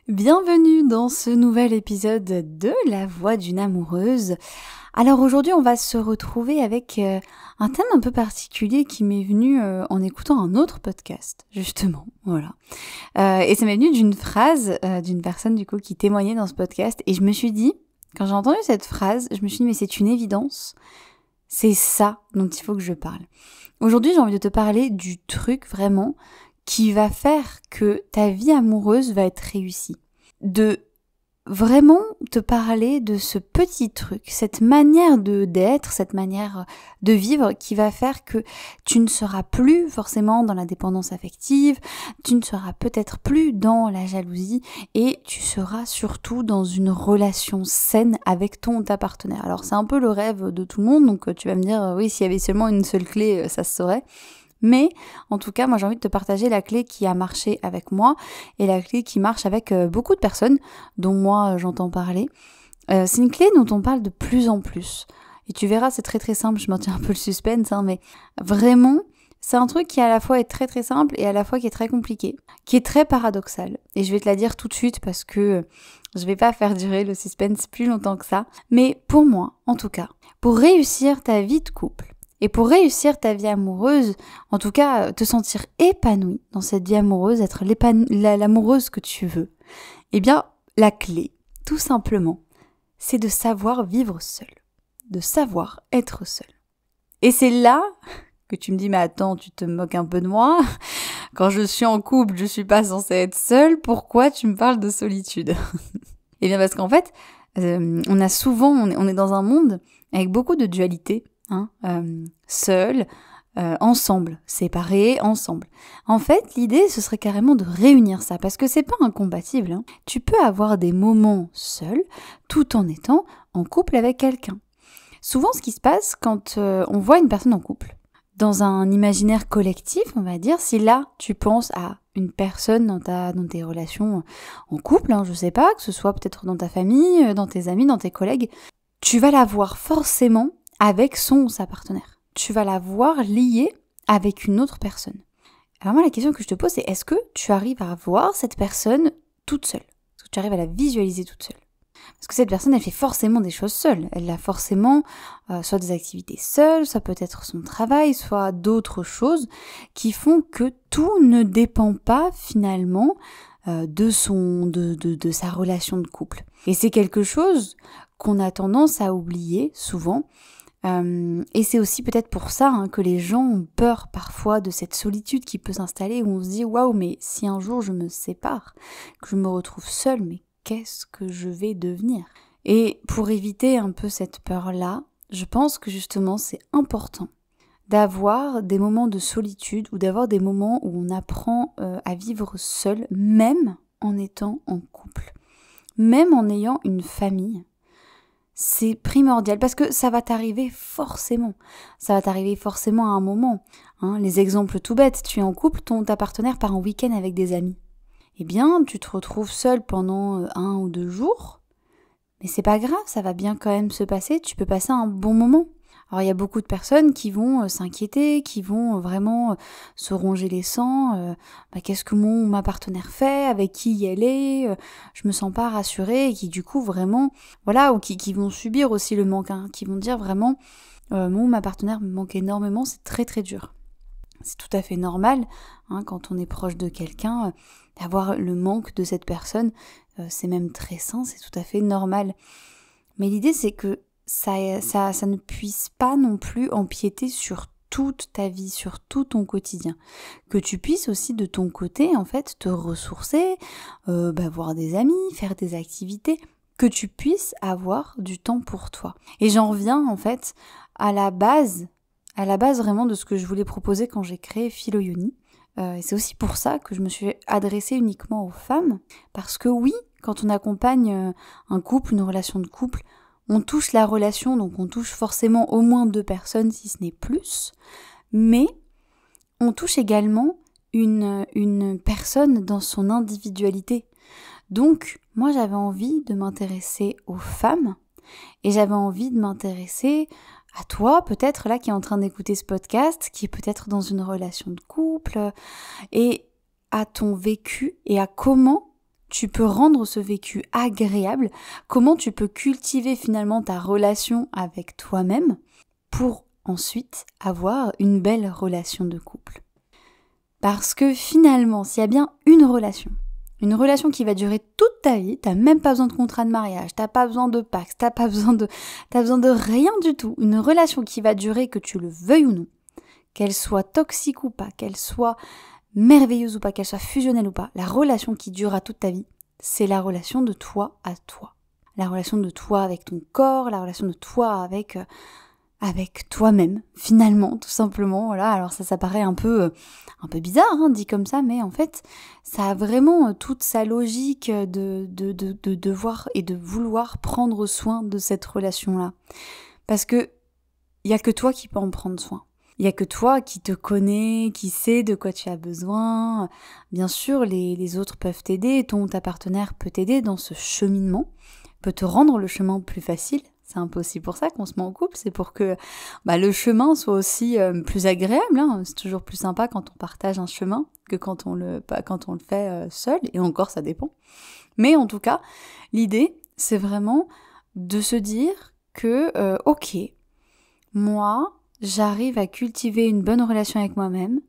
Bienvenue dans ce nouvel épisode de La Voix d'une amoureuse. Alors aujourd'hui on va se retrouver avec un thème un peu particulier qui m'est venu en écoutant un autre podcast, justement, voilà. Et ça m'est venu d'une phrase d'une personne du coup qui témoignait dans ce podcast et je me suis dit, quand j'ai entendu cette phrase, je me suis dit mais c'est une évidence, c'est ça dont il faut que je parle. Aujourd'hui j'ai envie de te parler du truc vraiment qui va faire que ta vie amoureuse va être réussie. De vraiment te parler de ce petit truc, cette manière d'être, cette manière de vivre qui va faire que tu ne seras plus forcément dans la dépendance affective, tu ne seras peut-être plus dans la jalousie et tu seras surtout dans une relation saine avec ton ou ta partenaire. Alors c'est un peu le rêve de tout le monde, donc tu vas me dire oui, s'il y avait seulement une seule clé, ça se saurait. Mais en tout cas, moi j'ai envie de te partager la clé qui a marché avec moi et la clé qui marche avec beaucoup de personnes dont moi j'entends parler. C'est une clé dont on parle de plus en plus. Et tu verras, c'est très très simple, je maintiens un peu le suspense, mais vraiment, c'est un truc qui à la fois est très très simple et à la fois qui est très compliqué, qui est très paradoxal. Et je vais te la dire tout de suite parce que je vais pas faire durer le suspense plus longtemps que ça. Mais pour moi, en tout cas, pour réussir ta vie de couple, et pour réussir ta vie amoureuse, en tout cas te sentir épanouie dans cette vie amoureuse, être l'amoureuse que tu veux, eh bien la clé, tout simplement, c'est de savoir vivre seul, de savoir être seul. Et c'est là que tu me dis mais attends, tu te moques un peu de moi, quand je suis en couple, je suis pas censée être seule, pourquoi tu me parles de solitude? Eh bien parce qu'en fait, on est dans un monde avec beaucoup de dualité. Seul, ensemble, séparés, ensemble. En fait, l'idée, ce serait carrément de réunir ça, parce que c'est pas incompatible. Tu peux avoir des moments seuls, tout en étant en couple avec quelqu'un. Souvent, ce qui se passe quand on voit une personne en couple, dans un imaginaire collectif, on va dire, si là, tu penses à une personne dans tes relations en couple, je sais pas, que ce soit peut-être dans ta famille, dans tes amis, dans tes collègues, tu vas la voir forcément avec son ou sa partenaire. Tu vas la voir liée avec une autre personne. Alors moi, la question que je te pose, c'est est-ce que tu arrives à voir cette personne toute seule? Est-ce que tu arrives à la visualiser toute seule? Parce que cette personne, elle fait forcément des choses seule. Elle a forcément soit des activités seules, soit peut-être son travail, soit d'autres choses qui font que tout ne dépend pas finalement de sa relation de couple. Et c'est quelque chose qu'on a tendance à oublier souvent. Et c'est aussi peut-être pour ça que les gens ont peur parfois de cette solitude qui peut s'installer où on se dit « Waouh, mais si un jour je me sépare, que je me retrouve seule, mais qu'est-ce que je vais devenir ?» Et pour éviter un peu cette peur-là, je pense que justement c'est important d'avoir des moments de solitude ou d'avoir des moments où on apprend à vivre seul, même en étant en couple, même en ayant une famille. C'est primordial parce que ça va t'arriver forcément. Ça va t'arriver forcément à un moment. Les exemples tout bêtes, tu es en couple, ta partenaire part en week-end avec des amis. Eh bien, tu te retrouves seule pendant 1 ou 2 jours. Mais c'est pas grave, ça va bien quand même se passer. Tu peux passer un bon moment. Alors il y a beaucoup de personnes qui vont s'inquiéter, qui vont vraiment se ronger les sangs. Qu'est-ce que ma partenaire fait, avec qui elle est, je me sens pas rassurée, et qui du coup vraiment, voilà, ou qui vont subir aussi le manque, qui vont dire vraiment, ma partenaire me manque énormément, c'est très très dur. C'est tout à fait normal, quand on est proche de quelqu'un, d'avoir le manque de cette personne, c'est même très sain, c'est tout à fait normal. Mais l'idée c'est que ça ne puisse pas non plus empiéter sur toute ta vie, sur tout ton quotidien. Que tu puisses aussi de ton côté, en fait, te ressourcer, voir des amis, faire des activités, que tu puisses avoir du temps pour toi. Et j'en reviens, en fait, à la base vraiment de ce que je voulais proposer quand j'ai créé Philoyoni. Et c'est aussi pour ça que je me suis adressée uniquement aux femmes. Parce que oui, quand on accompagne un couple, une relation de couple, on touche la relation, donc on touche forcément au moins 2 personnes, si ce n'est plus, mais on touche également une personne dans son individualité. Donc, moi j'avais envie de m'intéresser aux femmes, et j'avais envie de m'intéresser à toi, peut-être là qui est en train d'écouter ce podcast, qui est peut-être dans une relation de couple, et à ton vécu, et à comment tu peux rendre ce vécu agréable, comment tu peux cultiver finalement ta relation avec toi-même pour ensuite avoir une belle relation de couple. Parce que finalement, s'il y a bien une relation qui va durer toute ta vie, t'as même pas besoin de contrat de mariage, t'as pas besoin de Pacs, t'as besoin de rien du tout. Une relation qui va durer, que tu le veuilles ou non, qu'elle soit toxique ou pas, qu'elle soit merveilleuse ou pas, qu'elle soit fusionnelle ou pas, la relation qui durera toute ta vie, c'est la relation de toi à toi. La relation de toi avec ton corps, la relation de toi avec toi-même, finalement, tout simplement. Voilà. Alors ça paraît un peu bizarre, dit comme ça, mais en fait, ça a vraiment toute sa logique de devoir et de vouloir prendre soin de cette relation-là. Parce que il y a que toi qui peux en prendre soin. Il y a que toi qui te connais, qui sait de quoi tu as besoin. Bien sûr, les autres peuvent t'aider, ta partenaire peut t'aider dans ce cheminement, peut te rendre le chemin plus facile. C'est un peu aussi pour ça qu'on se met en couple, c'est pour que le chemin soit aussi plus agréable. C'est toujours plus sympa quand on partage un chemin que quand on le fait seul, et encore ça dépend. Mais en tout cas, l'idée, c'est vraiment de se dire que, ok, moi, j'arrive à cultiver une bonne relation avec moi-même,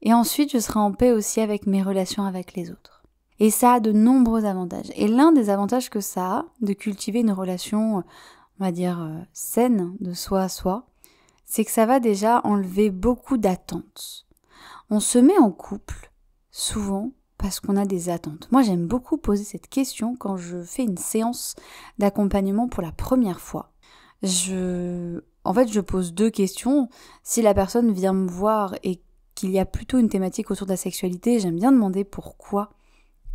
et ensuite je serai en paix aussi avec mes relations avec les autres. Et ça a de nombreux avantages. Et l'un des avantages que ça a, de cultiver une relation, on va dire, saine de soi à soi, c'est que ça va déjà enlever beaucoup d'attentes. On se met en couple, souvent, parce qu'on a des attentes. Moi, j'aime beaucoup poser cette question quand je fais une séance d'accompagnement pour la première fois. En fait, je pose 2 questions. Si la personne vient me voir et qu'il y a plutôt une thématique autour de la sexualité, j'aime bien demander pourquoi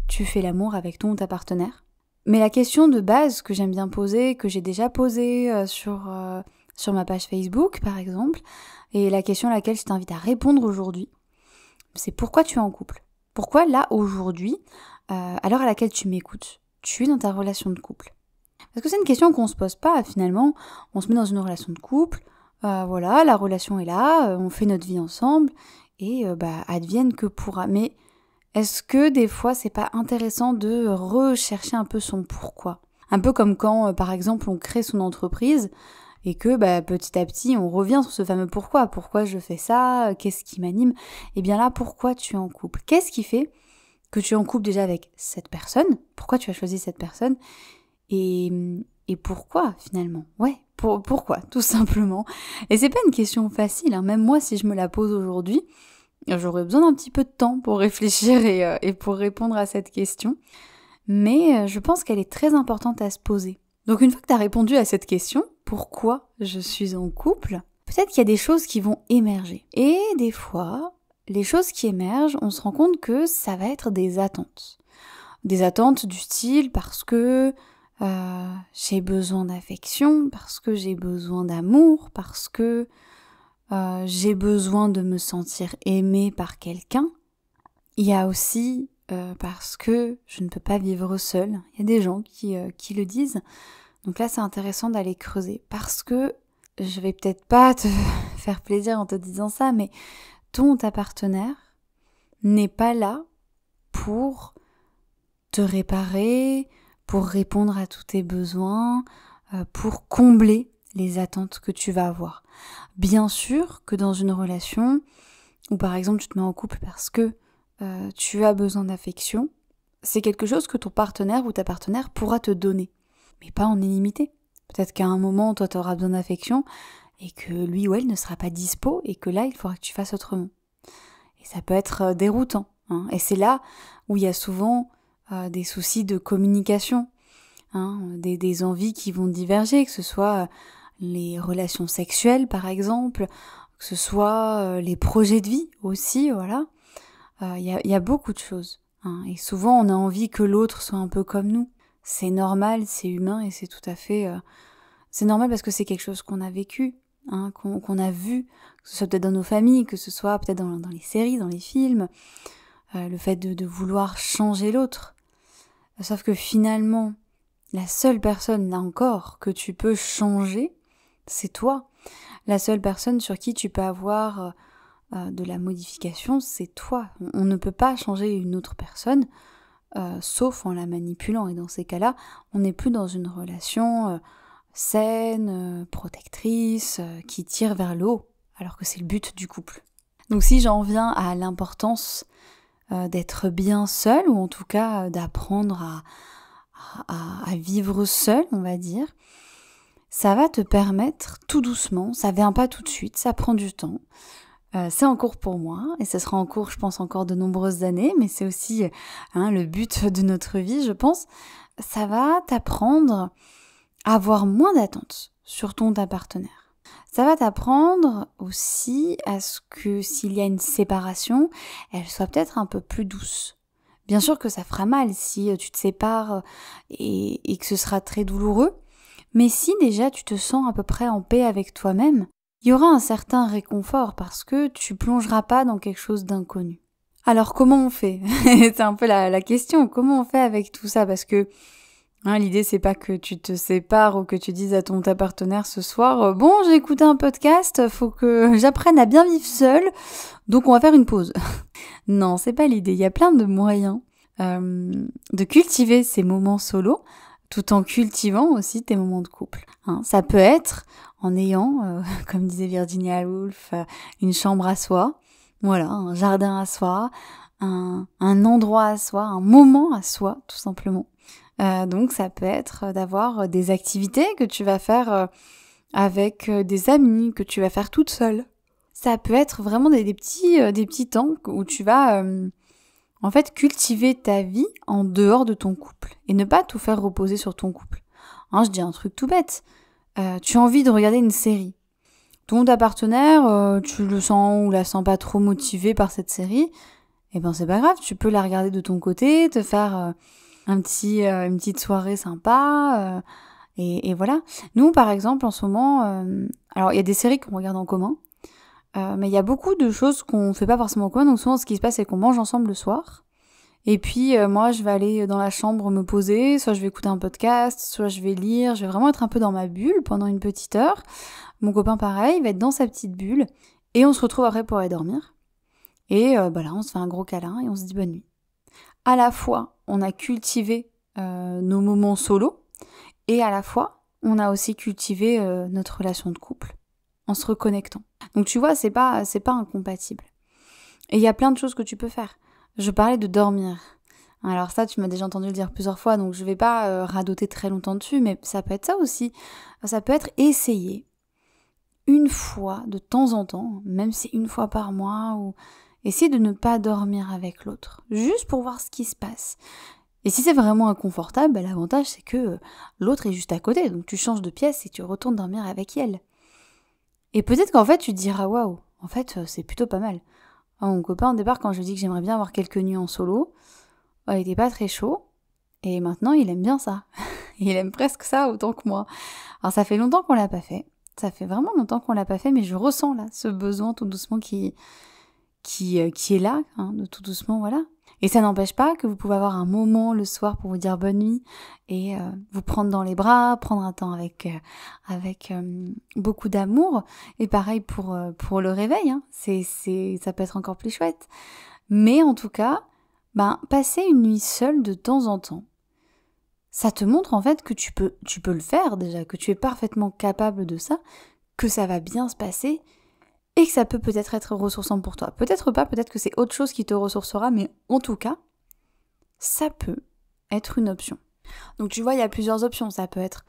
tu fais l'amour avec ton ou ta partenaire. Mais la question de base que j'aime bien poser, que j'ai déjà posée sur ma page Facebook par exemple, et la question à laquelle je t'invite à répondre aujourd'hui, c'est pourquoi tu es en couple. Pourquoi là, aujourd'hui, à l'heure à laquelle tu m'écoutes, tu es dans ta relation de couple. Parce que c'est une question qu'on se pose pas finalement, on se met dans une relation de couple, voilà, la relation est là, on fait notre vie ensemble, et advienne que pourra. Mais est-ce que des fois c'est pas intéressant de rechercher un peu son pourquoi ? Un peu comme quand par exemple on crée son entreprise et que petit à petit on revient sur ce fameux pourquoi. Pourquoi je fais ça ? Qu'est-ce qui m'anime ? Et bien là, pourquoi tu es en couple ? Qu'est-ce qui fait que tu es en couple déjà avec cette personne ? Pourquoi tu as choisi cette personne ? Et pourquoi finalement ? Ouais, pourquoi tout simplement. Et c'est pas une question facile, même moi si je me la pose aujourd'hui, j'aurais besoin d'un petit peu de temps pour réfléchir et pour répondre à cette question. Mais je pense qu'elle est très importante à se poser. Donc une fois que tu as répondu à cette question, pourquoi je suis en couple, peut-être qu'il y a des choses qui vont émerger. Et des fois, les choses qui émergent, on se rend compte que ça va être des attentes. Des attentes du style parce que j'ai besoin d'affection, parce que j'ai besoin d'amour, parce que j'ai besoin de me sentir aimée par quelqu'un. Il y a aussi parce que je ne peux pas vivre seule. Il y a des gens qui le disent. Donc là, c'est intéressant d'aller creuser. Parce que je vais peut-être pas te faire plaisir en te disant ça, mais ta partenaire n'est pas là pour te réparer, pour répondre à tous tes besoins, pour combler les attentes que tu vas avoir. Bien sûr que dans une relation où par exemple tu te mets en couple parce que tu as besoin d'affection, c'est quelque chose que ton partenaire ou ta partenaire pourra te donner, mais pas en illimité. Peut-être qu'à un moment, toi tu auras besoin d'affection et que lui ou elle ne sera pas dispo et que là il faudra que tu fasses autrement. Et ça peut être déroutant. Et c'est là où il y a souvent des soucis de communication, des envies qui vont diverger, que ce soit les relations sexuelles par exemple, que ce soit les projets de vie aussi, voilà. Il y a beaucoup de choses. Et souvent on a envie que l'autre soit un peu comme nous. C'est normal, c'est humain et c'est tout à fait... c'est normal parce que c'est quelque chose qu'on a vécu, qu'on a vu, que ce soit peut-être dans nos familles, que ce soit peut-être dans les séries, dans les films, le fait de vouloir changer l'autre. Sauf que finalement, la seule personne, là encore, que tu peux changer, c'est toi. La seule personne sur qui tu peux avoir de la modification, c'est toi. On ne peut pas changer une autre personne sauf en la manipulant. Et dans ces cas-là, on n'est plus dans une relation saine, protectrice, qui tire vers le haut, alors que c'est le but du couple. Donc si j'en viens à l'importance d'être bien seul, ou en tout cas d'apprendre à vivre seul, on va dire, ça va te permettre tout doucement, ça vient pas tout de suite, ça prend du temps. C'est en cours pour moi, et ce sera en cours, je pense, encore de nombreuses années, mais c'est aussi le but de notre vie, je pense. Ça va t'apprendre à avoir moins d'attentes sur ta partenaire. Ça va t'apprendre aussi à ce que s'il y a une séparation, elle soit peut-être un peu plus douce. Bien sûr que ça fera mal si tu te sépares et que ce sera très douloureux, mais si déjà tu te sens à peu près en paix avec toi-même, il y aura un certain réconfort parce que tu plongeras pas dans quelque chose d'inconnu. Alors comment on fait? C'est un peu la question, comment on fait avec tout ça? Parce que l'idée c'est pas que tu te sépares ou que tu dises à ta partenaire ce soir bon, j'ai écouté un podcast, faut que j'apprenne à bien vivre seule, donc on va faire une pause. Non, c'est pas l'idée, il y a plein de moyens de cultiver ces moments solo tout en cultivant aussi tes moments de couple. Ça peut être en ayant, comme disait Virginia Woolf, une chambre à soi, voilà, un jardin à soi, un endroit à soi, un moment à soi, tout simplement. Donc ça peut être d'avoir des activités que tu vas faire avec des amis, que tu vas faire toute seule. Ça peut être vraiment des petits temps où tu vas en fait cultiver ta vie en dehors de ton couple et ne pas tout faire reposer sur ton couple. Je dis un truc tout bête. Tu as envie de regarder une série. Ta partenaire, tu le sens ou la sens pas trop motivée par cette série, eh ben c'est pas grave, tu peux la regarder de ton côté, te faire une petite soirée sympa, et voilà. Nous, par exemple, en ce moment, alors il y a des séries qu'on regarde en commun, mais il y a beaucoup de choses qu'on fait pas forcément en commun, donc souvent ce qui se passe c'est qu'on mange ensemble le soir, et puis moi je vais aller dans la chambre me poser, soit je vais écouter un podcast, soit je vais lire, je vais vraiment être un peu dans ma bulle pendant une petite heure. Mon copain pareil, il va être dans sa petite bulle, et on se retrouve après pour aller dormir, et là on se fait un gros câlin et on se dit bonne nuit. À la fois on a cultivé nos moments solo, et à la fois on a aussi cultivé notre relation de couple en se reconnectant. Donc tu vois, c'est pas incompatible. Et il y a plein de choses que tu peux faire. Je parlais de dormir. Alors ça, tu m'as déjà entendu le dire plusieurs fois, donc je vais pas radoter très longtemps dessus, mais ça peut être ça aussi. Ça peut être essayer une fois de temps en temps, même si une fois par mois, ou essayer de ne pas dormir avec l'autre, juste pour voir ce qui se passe. Et si c'est vraiment inconfortable, l'avantage c'est que l'autre est juste à côté, donc tu changes de pièce et tu retournes dormir avec elle. Et peut-être qu'en fait tu te diras waouh, en fait c'est plutôt pas mal. Mon copain au départ, quand je lui dis que j'aimerais bien avoir quelques nuits en solo, il était pas très chaud, et maintenant il aime bien ça. Il aime presque ça autant que moi. Alors ça fait longtemps qu'on l'a pas fait, ça fait vraiment longtemps qu'on l'a pas fait, mais je ressens là ce besoin tout doucement qui est là, de tout doucement, voilà. Et ça n'empêche pas que vous pouvez avoir un moment le soir pour vous dire bonne nuit et vous prendre dans les bras, prendre un temps avec beaucoup d'amour. Et pareil pour le réveil, ça peut être encore plus chouette. Mais en tout cas, passer une nuit seule de temps en temps, ça te montre en fait que tu peux le faire déjà, que tu es parfaitement capable de ça, que ça va bien se passer, et que ça peut peut-être être ressourçant pour toi. Peut-être pas, peut-être que c'est autre chose qui te ressourcera, mais en tout cas, ça peut être une option. Donc tu vois, il y a plusieurs options. Ça peut être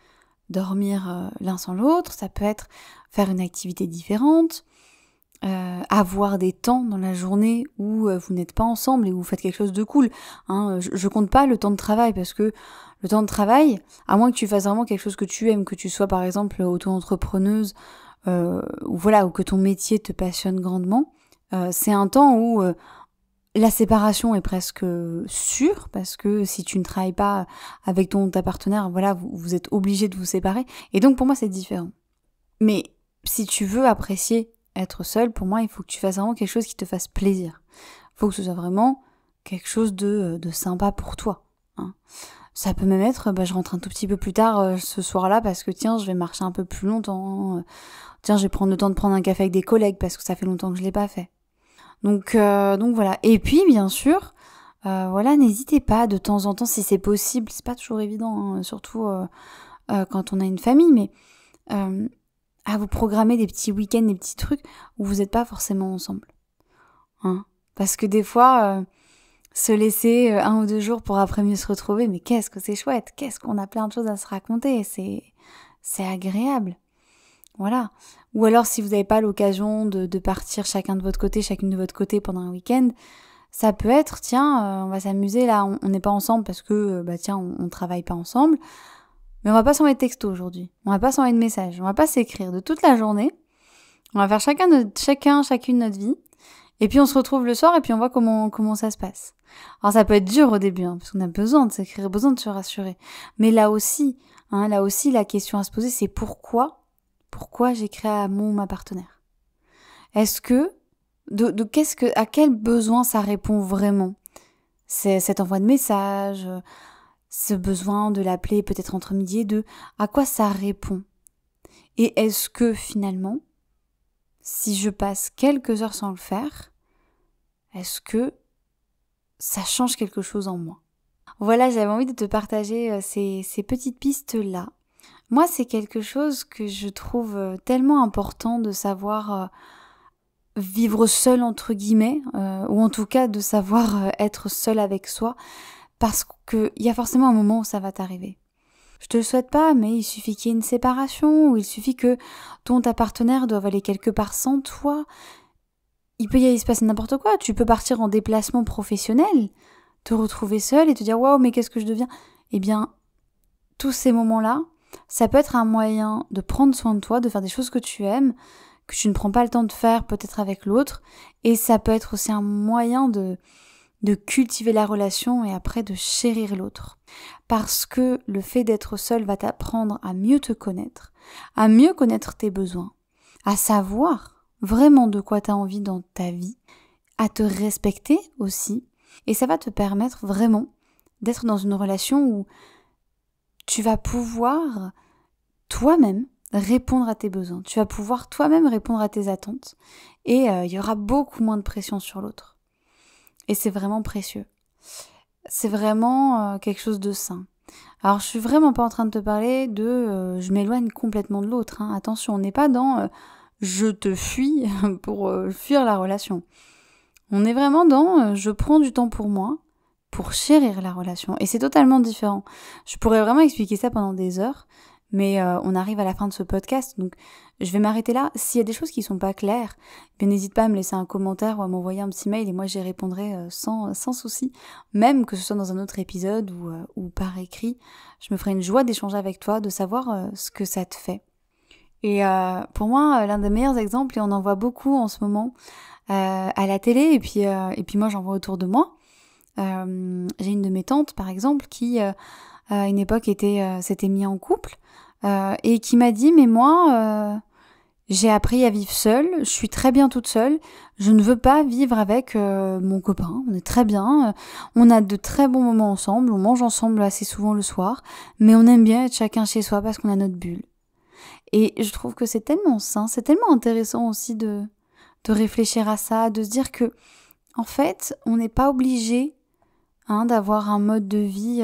dormir l'un sans l'autre, ça peut être faire une activité différente, avoir des temps dans la journée où vous n'êtes pas ensemble et où vous faites quelque chose de cool. Je compte pas le temps de travail, parce que le temps de travail, à moins que tu fasses vraiment quelque chose que tu aimes, que tu sois par exemple auto-entrepreneuse, ou que ton métier te passionne grandement, c'est un temps où la séparation est presque sûre, parce que si tu ne travailles pas avec ta partenaire, vous êtes obligé de vous séparer, et donc pour moi c'est différent. Mais si tu veux apprécier être seul, pour moi il faut que tu fasses vraiment quelque chose qui te fasse plaisir. Il faut que ce soit vraiment quelque chose de sympa pour toi. Ça peut même être, je rentre un tout petit peu plus tard ce soir-là parce que tiens, je vais marcher un peu plus longtemps. Tiens, je vais prendre le temps de prendre un café avec des collègues parce que ça fait longtemps que je l'ai pas fait. Donc voilà. Et puis, bien sûr, Voilà, n'hésitez pas de temps en temps, si c'est possible, c'est pas toujours évident, hein, surtout quand on a une famille, mais à vous programmer des petits week-ends, des petits trucs où vous n'êtes pas forcément ensemble. Hein. Parce que des fois, se laisser 1 ou 2 jours pour après mieux se retrouver, mais qu'est-ce que c'est chouette, qu'est-ce qu'on a plein de choses à se raconter, c'est agréable. Voilà. Ou alors si vous n'avez pas l'occasion de partir chacun de votre côté, chacune de votre côté pendant un week-end, ça peut être, tiens, on va s'amuser là, on n'est pas ensemble parce que, on travaille pas ensemble, mais on va pas s'envoyer de texto aujourd'hui, on va pas s'envoyer de messages, on va pas s'écrire de toute la journée, on va faire chacune notre vie, et puis on se retrouve le soir et puis on voit comment ça se passe. Alors ça peut être dur au début, hein, parce qu'on a besoin de s'écrire, besoin de se rassurer, mais là aussi, la question à se poser, c'est pourquoi j'écris à mon ou ma partenaire. Est-ce que à quel besoin ça répond vraiment? C'est cet envoi de message, ce besoin de l'appeler peut-être entre midi et deux, à quoi ça répond? Et est-ce que finalement, si je passe quelques heures sans le faire, est-ce que ça change quelque chose en moi? Voilà, j'avais envie de te partager ces petites pistes-là. Moi, c'est quelque chose que je trouve tellement important de savoir vivre seul entre guillemets, ou en tout cas de savoir être seul avec soi, parce qu'il y a forcément un moment où ça va t'arriver. Je te le souhaite pas, mais il suffit qu'il y ait une séparation, ou il suffit que ta partenaire doive aller quelque part sans toi. Il peut y se passer n'importe quoi. Tu peux partir en déplacement professionnel, te retrouver seul et te dire « Waouh, mais qu'est-ce que je deviens ?» Eh bien, tous ces moments-là, ça peut être un moyen de prendre soin de toi, de faire des choses que tu aimes, que tu ne prends pas le temps de faire peut-être avec l'autre, et ça peut être aussi un moyen de cultiver la relation et après de chérir l'autre. Parce que le fait d'être seul va t'apprendre à mieux te connaître, à mieux connaître tes besoins, à savoir vraiment de quoi tu as envie dans ta vie, à te respecter aussi, et ça va te permettre vraiment d'être dans une relation où tu vas pouvoir toi-même répondre à tes besoins. Tu vas pouvoir toi-même répondre à tes attentes et il y aura beaucoup moins de pression sur l'autre. Et c'est vraiment précieux. C'est vraiment quelque chose de sain. Alors je suis vraiment pas en train de te parler de je m'éloigne complètement de l'autre. Hein. Attention, on n'est pas dans je te fuis pour fuir la relation. On est vraiment dans je prends du temps pour moi, pour chérir la relation. Et c'est totalement différent. Je pourrais vraiment expliquer ça pendant des heures, mais on arrive à la fin de ce podcast, donc je vais m'arrêter là. S'il y a des choses qui sont pas claires, n'hésite pas à me laisser un commentaire ou à m'envoyer un petit mail et moi j'y répondrai sans souci. Même que ce soit dans un autre épisode ou par écrit, je me ferai une joie d'échanger avec toi, de savoir ce que ça te fait. Et pour moi, l'un des meilleurs exemples, et on en voit beaucoup en ce moment à la télé, et puis moi j'en vois autour de moi. J'ai une de mes tantes par exemple qui à une époque s'était mis en couple et qui m'a dit mais moi j'ai appris à vivre seule, je suis très bien toute seule, je ne veux pas vivre avec mon copain, on est très bien, on a de très bons moments ensemble, on mange ensemble assez souvent le soir, mais on aime bien être chacun chez soi parce qu'on a notre bulle. Et je trouve que c'est tellement sain, c'est tellement intéressant aussi de réfléchir à ça, de se dire que en fait on n'est pas obligé d'avoir un mode de vie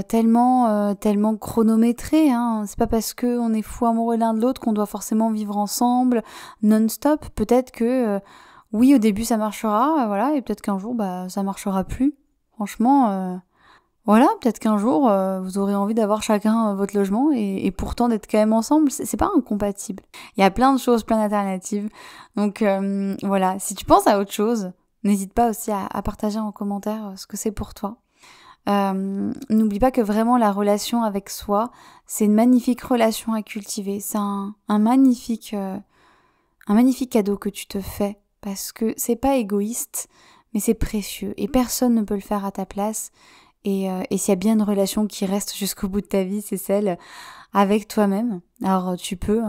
tellement chronométré. C'est pas parce qu'on est fou amoureux l'un de l'autre qu'on doit forcément vivre ensemble non-stop. Peut-être que oui, au début ça marchera, voilà, et peut-être qu'un jour ça marchera plus. Franchement, voilà, peut-être qu'un jour vous aurez envie d'avoir chacun votre logement et pourtant d'être quand même ensemble, c'est pas incompatible. Il y a plein de choses, plein d'alternatives. Donc voilà, si tu penses à autre chose, n'hésite pas aussi à partager en commentaire ce que c'est pour toi. N'oublie pas que vraiment la relation avec soi, c'est une magnifique relation à cultiver. C'est un magnifique cadeau que tu te fais parce que c'est pas égoïste, mais c'est précieux et personne ne peut le faire à ta place. Et s'il y a bien une relation qui reste jusqu'au bout de ta vie, c'est celle avec toi-même. Alors tu peux,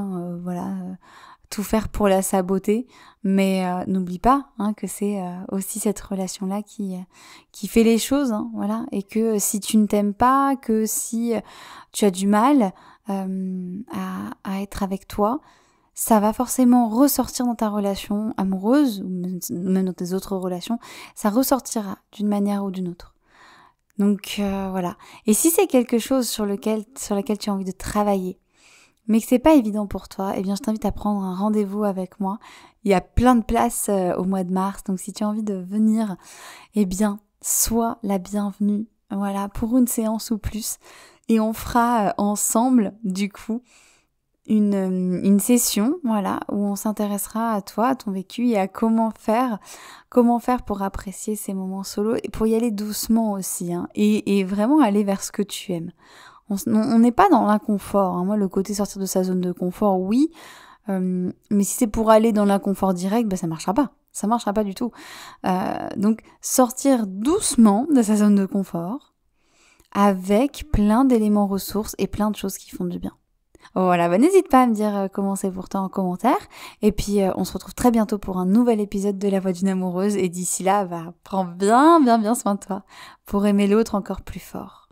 tout faire pour la saboter, mais n'oublie pas que c'est aussi cette relation-là qui fait les choses, voilà. Et que si tu ne t'aimes pas, que si tu as du mal à être avec toi, ça va forcément ressortir dans ta relation amoureuse, ou même dans tes autres relations, ça ressortira d'une manière ou d'une autre. Donc voilà. Et si c'est quelque chose sur laquelle tu as envie de travailler, mais que c'est pas évident pour toi, eh bien je t'invite à prendre un rendez-vous avec moi. Il y a plein de places au mois de mars, donc si tu as envie de venir, eh bien sois la bienvenue, voilà, pour une séance ou plus. Et on fera ensemble, du coup, une session, voilà, où on s'intéressera à toi, à ton vécu et à comment faire pour apprécier ces moments solo et pour y aller doucement aussi, hein, et vraiment aller vers ce que tu aimes. On n'est pas dans l'inconfort, hein. Moi, le côté sortir de sa zone de confort, oui, mais si c'est pour aller dans l'inconfort direct, bah, ça marchera pas du tout. Donc, sortir doucement de sa zone de confort avec plein d'éléments ressources et plein de choses qui font du bien. Voilà, bah n'hésite pas à me dire comment c'est pour toi en commentaire. Et puis, on se retrouve très bientôt pour un nouvel épisode de La Voix d'une amoureuse. Et d'ici là, prends bien soin de toi pour aimer l'autre encore plus fort.